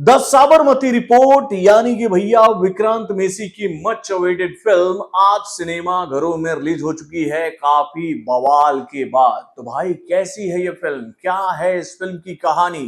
The Sabarmati report यानी कि भैया विक्रांत मेसी की मच अवेटेड फिल्म आज सिनेमा घरों में रिलीज हो चुकी है काफी बवाल के बाद। तो भाई कैसी है ये फिल्म, क्या है इस फिल्म की कहानी,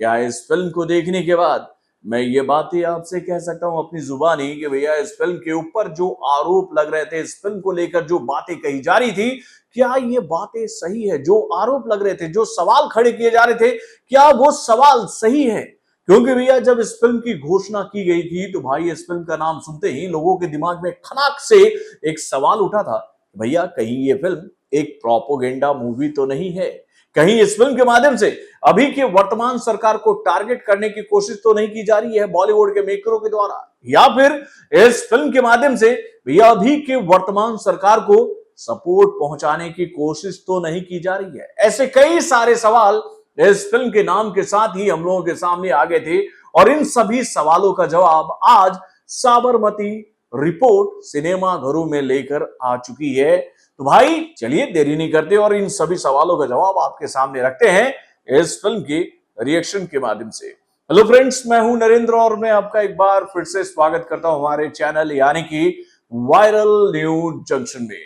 क्या इस फिल्म को देखने के बाद मैं ये बातें आपसे कह सकता हूं अपनी जुबानी कि भैया इस फिल्म के ऊपर जो आरोप लग रहे थे, इस फिल्म को लेकर जो बातें कही जा रही थी, क्या ये बातें सही है? जो आरोप लग रहे थे, जो सवाल खड़े किए जा रहे थे, क्या वो सवाल सही है? क्योंकि भैया जब इस फिल्म की घोषणा की गई थी तो भाई इस फिल्म का नाम सुनते ही लोगों के दिमाग में खनाक से एक सवाल उठा था, भैया कहीं ये फिल्म एक प्रोपोगेंडा मूवी तो नहीं है? कहीं इस फिल्म के माध्यम से अभी के वर्तमान सरकार को टारगेट करने की कोशिश तो नहीं की जा रही है बॉलीवुड के मेकरों के द्वारा? या फिर इस फिल्म के माध्यम से भैया अभी के वर्तमान सरकार को सपोर्ट पहुंचाने की कोशिश तो नहीं की जा रही है? ऐसे कई सारे सवाल इस फिल्म के नाम के साथ ही हम लोगों के सामने आ गए थे और इन सभी सवालों का जवाब आज साबरमती रिपोर्ट सिनेमा घरों में लेकर आ चुकी है। तो भाई चलिए देरी नहीं करते और इन सभी सवालों का जवाब आपके सामने रखते हैं इस फिल्म के रिएक्शन के माध्यम से। हेलो फ्रेंड्स, मैं हूं नरेंद्र और मैं आपका एक बार फिर से स्वागत करता हूं हमारे चैनल यानी कि वायरल न्यूज जंक्शन में।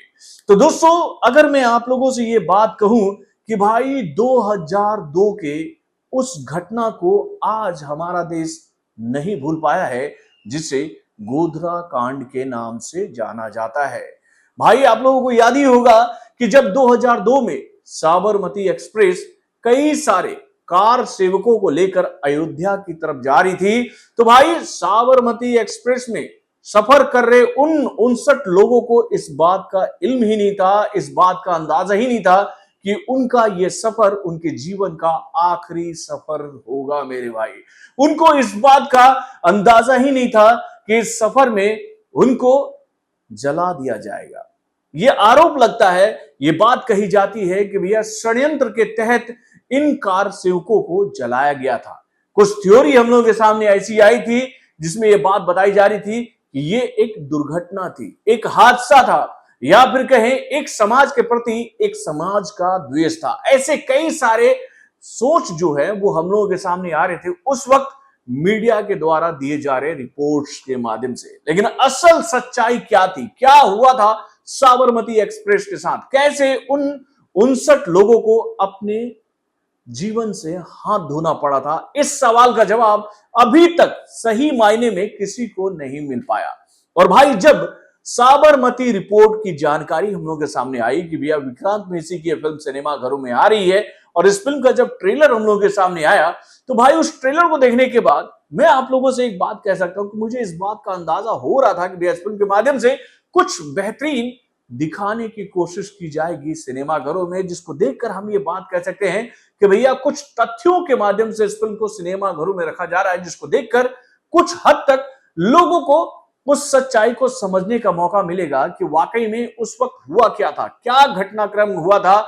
तो दोस्तों, अगर मैं आप लोगों से ये बात कहूं कि भाई 2002 के उस घटना को आज हमारा देश नहीं भूल पाया है जिसे गोधरा कांड के नाम से जाना जाता है। भाई आप लोगों को याद ही होगा कि जब 2002 में साबरमती एक्सप्रेस कई सारे कार सेवकों को लेकर अयोध्या की तरफ जा रही थी, तो भाई साबरमती एक्सप्रेस में सफर कर रहे उन 59 लोगों को इस बात का इल्म ही नहीं था, इस बात का अंदाजा ही नहीं था कि उनका यह सफर उनके जीवन का आखिरी सफर होगा। मेरे भाई, उनको इस बात का अंदाजा ही नहीं था कि इस सफर में उनको जला दिया जाएगा। यह आरोप लगता है, यह बात कही जाती है कि भैया षड्यंत्र के तहत इन कार सेवकों को जलाया गया था। कुछ थ्योरी हम लोगों के सामने ऐसी आई थी जिसमें यह बात बताई जा रही थी कि यह एक दुर्घटना थी, एक हादसा था, या फिर कहें एक समाज के प्रति एक समाज का द्वेष था। ऐसे कई सारे सोच जो है वो हम लोगों के सामने आ रहे थे उस वक्त मीडिया के द्वारा दिए जा रहे रिपोर्ट्स के माध्यम से। लेकिन असल सच्चाई क्या थी, क्या हुआ था साबरमती एक्सप्रेस के साथ? कैसे उन 59 लोगों को अपने जीवन से हाथ धोना पड़ा था? इस सवाल का जवाब अभी तक सही मायने में किसी को नहीं मिल पाया। और भाई जब साबरमती रिपोर्ट की जानकारी हम लोगों के सामने आई कि भैया विक्रांत मेसी की फिल्म सिनेमा घरों में आ रही है और इस फिल्म का जब ट्रेलर हम लोगों के सामने आया, तो भाई उस ट्रेलर को देखने के बाद मैं आप लोगों से एक बात कह सकता हूं कि मुझे इस बात का अंदाजा हो रहा था कि भैया इस फिल्म के माध्यम से कुछ बेहतरीन दिखाने की कोशिश की जाएगी सिनेमा घरों में, जिसको देखकर हम ये बात कह सकते हैं कि भैया कुछ तथ्यों के माध्यम से इस फिल्म को सिनेमा घरों में रखा जा रहा है, जिसको देखकर कुछ हद तक लोगों को उस सच्चाई को समझने का मौका मिलेगा कि वाकई में उस वक्त हुआ क्या था, क्या घटनाक्रम हुआ था,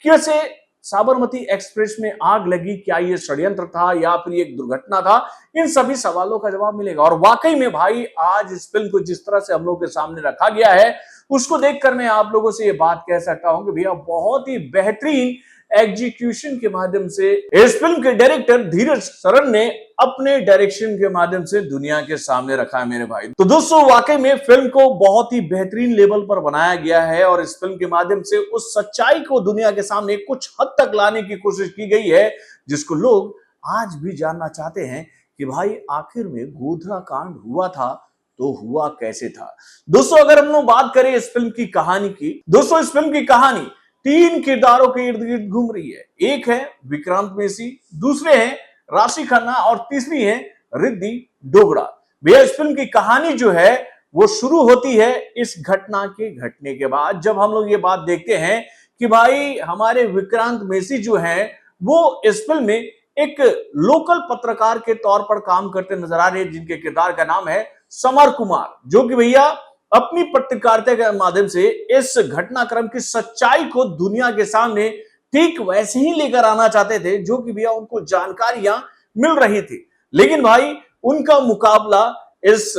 कैसे साबरमती एक्सप्रेस में आग लगी, क्या यह षड्यंत्र था या फिर एक दुर्घटना था? इन सभी सवालों का जवाब मिलेगा। और वाकई में भाई आज इस फिल्म को जिस तरह से हम लोगों के सामने रखा गया है उसको देखकर मैं आप लोगों से यह बात कह सकता हूं कि भैया बहुत ही बेहतरीन एग्जीक्यूशन के माध्यम से इस फिल्म के डायरेक्टर धीरज शरण ने अपने डायरेक्शन के माध्यम से दुनिया के सामने रखा है मेरे भाई। तो दोस्तों वाकई में फिल्म को बहुत ही बेहतरीन लेवल पर बनाया गया है और इस फिल्म के माध्यम से उस सच्चाई को दुनिया के सामने कुछ हद तक लाने की कोशिश की गई है जिसको लोग आज भी जानना चाहते हैं कि भाई आखिर में गोधरा कांड हुआ था तो हुआ कैसे था। दोस्तों अगर हम लोग बात करें इस फिल्म की कहानी की, दोस्तों इस फिल्म की कहानी 3 किरदारों के इर्द गिर्द घूम रही है। एक है विक्रांत मेसी, दूसरे हैं राशि खन्ना और तीसरी है रिद्धि डोगरा। भैया इस फिल्म की कहानी जो है वो शुरू होती है इस घटना के घटने के बाद, जब हम लोग ये बात देखते हैं कि भाई हमारे विक्रांत मेसी जो हैं वो इस फिल्म में एक लोकल पत्रकार के तौर पर काम करते नजर आ रहे हैं, जिनके किरदार का नाम है समर कुमार, जो कि भैया अपनी पत्रकारिता के माध्यम से इस घटनाक्रम की सच्चाई को दुनिया के सामने ठीक वैसे ही लेकर आना चाहते थे जो कि भैया उनको जानकारियां मिल रही थी। लेकिन भाई उनका मुकाबला इस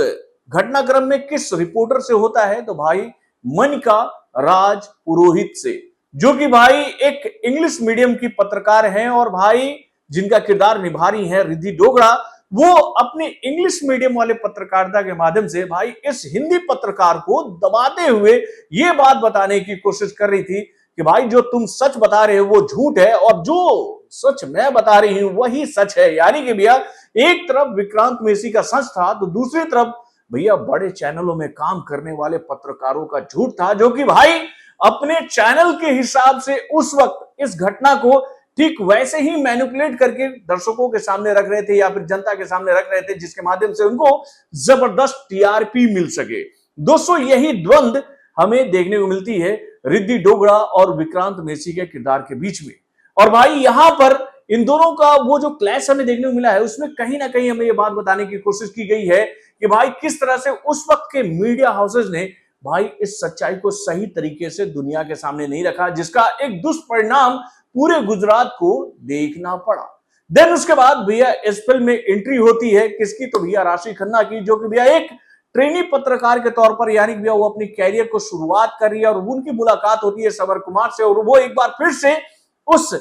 घटनाक्रम में किस रिपोर्टर से होता है? तो भाई मनिका राज पुरोहित से, जो कि भाई एक इंग्लिश मीडियम की पत्रकार हैं और भाई जिनका किरदार निभा रही है रिद्धि डोगरा, वो अपने इंग्लिश मीडियम वाले पत्रकारिता के माध्यम से भाई इस हिंदी पत्रकार को दबाते हुए ये बात बताने की कोशिश कर रही थी कि भाई जो तुम सच बता रहे हो वो झूठ है और जो सच मैं बता रही हूं वही सच है। यानी कि भैया एक तरफ विक्रांत मेसी का सच था तो दूसरी तरफ भैया बड़े चैनलों में काम करने वाले पत्रकारों का झूठ था, जो कि भाई अपने चैनल के हिसाब से उस वक्त इस घटना को ठीक वैसे ही मैनिपुलेट करके दर्शकों के सामने रख रहे थे या फिर जनता के सामने रख रहे थे जिसके माध्यम से उनको जबरदस्त टीआरपी मिल सके। दोस्तों यही द्वंद हमें देखने को मिलती है रिद्धि डोगरा और विक्रांत मेसी के किरदार के बीच में। और भाई यहां पर इन दोनों का वो जो क्लैश हमें देखने को मिला है उसमें कहीं ना कहीं हमें ये बात बताने की कोशिश की गई है कि भाई किस तरह से उस वक्त के मीडिया हाउसेस ने भाई इस सच्चाई को सही तरीके से दुनिया के सामने नहीं रखा, जिसका एक दुष्परिणाम पूरे गुजरात को देखना पड़ा। देन उसके बाद भैया इस फिल्म में एंट्री होती है किसकी, तो भैया राशि खन्ना की, जो कि भैया एक ट्रेनी पत्रकार के तौर पर यानी भैया वो अपनी कैरियर को शुरुआत कर रही है और उनकी मुलाकात होती है समर कुमार से और वो एक बार फिर से उस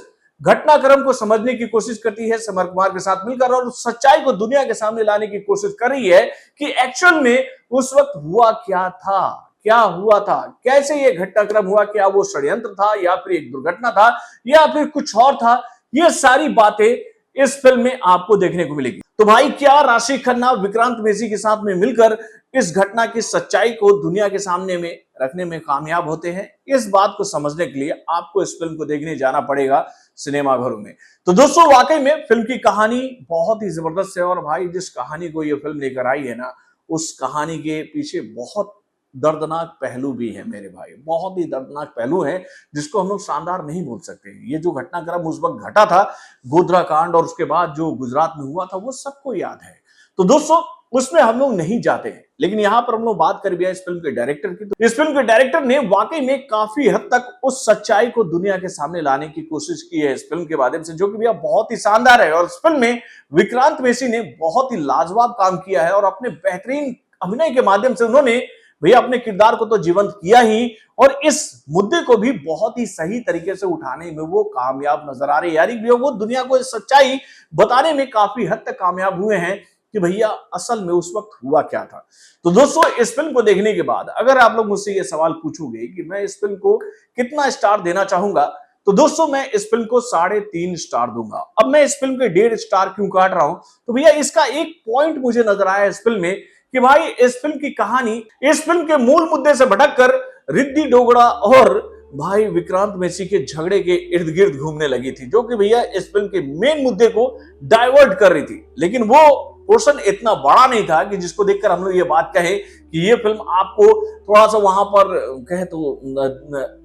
घटनाक्रम को समझने की कोशिश करती है समर कुमार के साथ मिलकर और उस सच्चाई को दुनिया के सामने लाने की कोशिश कर रही है कि एक्चुअल में उस वक्त हुआ क्या था, क्या हुआ था, कैसे ये घटनाक्रम हुआ, क्या वो षड्यंत्र था या फिर एक दुर्घटना था या फिर कुछ और था। ये सारी बातें इस फिल्म में आपको देखने को मिलेगी। तो भाई क्या राशि खन्ना विक्रांत मेसी के साथ में मिलकर इस घटना की सच्चाई को दुनिया के सामने में रखने में कामयाब होते हैं? इस बात को समझने के लिए आपको इस फिल्म को देखने जाना पड़ेगा सिनेमाघरों में। तो दोस्तों वाकई में फिल्म की कहानी बहुत ही जबरदस्त है और भाई जिस कहानी को ये फिल्म लेकर आई है ना, उस कहानी के पीछे बहुत दर्दनाक पहलू भी है मेरे भाई, बहुत ही दर्दनाक पहलू है जिसको हम लोग शानदार नहीं बोल सकते। ये जो घटनाक्रम उस वक्त घटा था गोधरा कांड और उसके बाद जो गुजरात में हुआ था वो सबको याद है। तो दोस्तों उसमें हम लोग नहीं जाते हैं, लेकिन यहां पर हम लोग बात कर भी इस फिल्म के डायरेक्टर की। तो इस फिल्म के डायरेक्टर ने वाकई में काफी हद तक उस सच्चाई को दुनिया के सामने लाने की कोशिश की है इस फिल्म के माध्यम से, जो कि भैया बहुत ही शानदार है। और इस फिल्म में विक्रांत मेसी ने बहुत ही लाजवाब काम किया है और अपने बेहतरीन अभिनय के माध्यम से उन्होंने भैया अपने किरदार को तो जीवंत किया ही और इस मुद्दे को भी बहुत ही सही तरीके से उठाने में वो कामयाब नजर आ रहे हैं। यानी वो दुनिया को सच्चाई बताने में काफी हद तक कामयाब हुए हैं कि भैया असल में उस वक्त हुआ क्या था। तो दोस्तों इस फिल्म को देखने के बाद अगर आप लोग मुझसे ये सवाल पूछोगे कि मैं इस फिल्म को कितना स्टार देना चाहूंगा, तो दोस्तों मैं इस फिल्म को 3.5 स्टार दूंगा। अब मैं इस फिल्म के 1.5 स्टार क्यों काट रहा हूं, तो भैया इसका एक पॉइंट मुझे नजर आया इस फिल्म में कि भाई इस फिल्म की कहानी इस फिल्म के मूल मुद्दे से भटककर रिद्धि डोगरा और भाई विक्रांत मेसी के झगड़े के इर्द गिर्द घूमने लगी थी, जो कि भैया इस फिल्म के मेन मुद्दे को डाइवर्ट कर रही थी। लेकिन वो पोर्शन इतना बड़ा नहीं था कि जिसको देखकर हम लोग ये बात कहें कि ये फिल्म आपको थोड़ा सा वहां पर कहे तो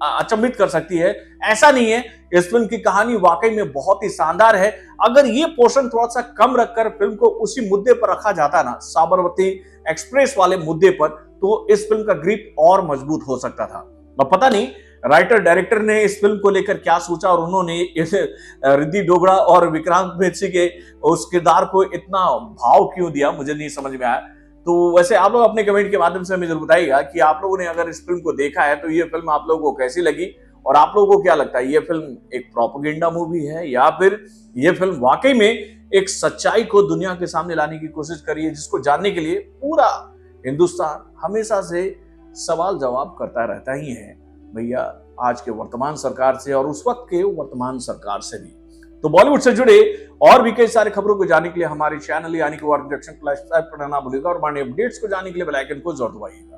अचंभित कर सकती है। ऐसा नहीं है, इस फिल्म की कहानी वाकई में बहुत ही शानदार है। अगर ये पोर्शन थोड़ा सा कम रखकर फिल्म को उसी मुद्दे पर रखा जाता ना, साबरमती एक्सप्रेस वाले मुद्दे पर, तो इस फिल्म का ग्रिप और मजबूत हो सकता था। अब पता नहीं राइटर डायरेक्टर ने इस फिल्म को लेकर क्या सोचा और उन्होंने रिद्धि डोगरा और विक्रांत मेसी के उस किरदार को इतना भाव क्यों दिया, मुझे नहीं समझ में आया। तो वैसे आप लोग अपने कमेंट के माध्यम से हमें जरूर बताइएगा कि आप लोगों ने अगर इस फिल्म को देखा है तो ये फिल्म आप लोगों को कैसी लगी और आप लोगों को क्या लगता है, ये फिल्म एक प्रोपेगेंडा मूवी है या फिर ये फिल्म वाकई में एक सच्चाई को दुनिया के सामने लाने की कोशिश करी है, जिसको जानने के लिए पूरा हिंदुस्तान हमेशा से सवाल जवाब करता रहता ही है भैया आज के वर्तमान सरकार से और उस वक्त के वर्तमान सरकार से भी। तो बॉलीवुड से जुड़े और भी कई सारे खबरों को जानने के लिए हमारे चैनल यानी कि वार रिएक्शन को सब्सक्राइब करना ना भूलिएगा और हमारे अपडेट्स को जानने के लिए बेल आइकन को जरूर दबाइएगा।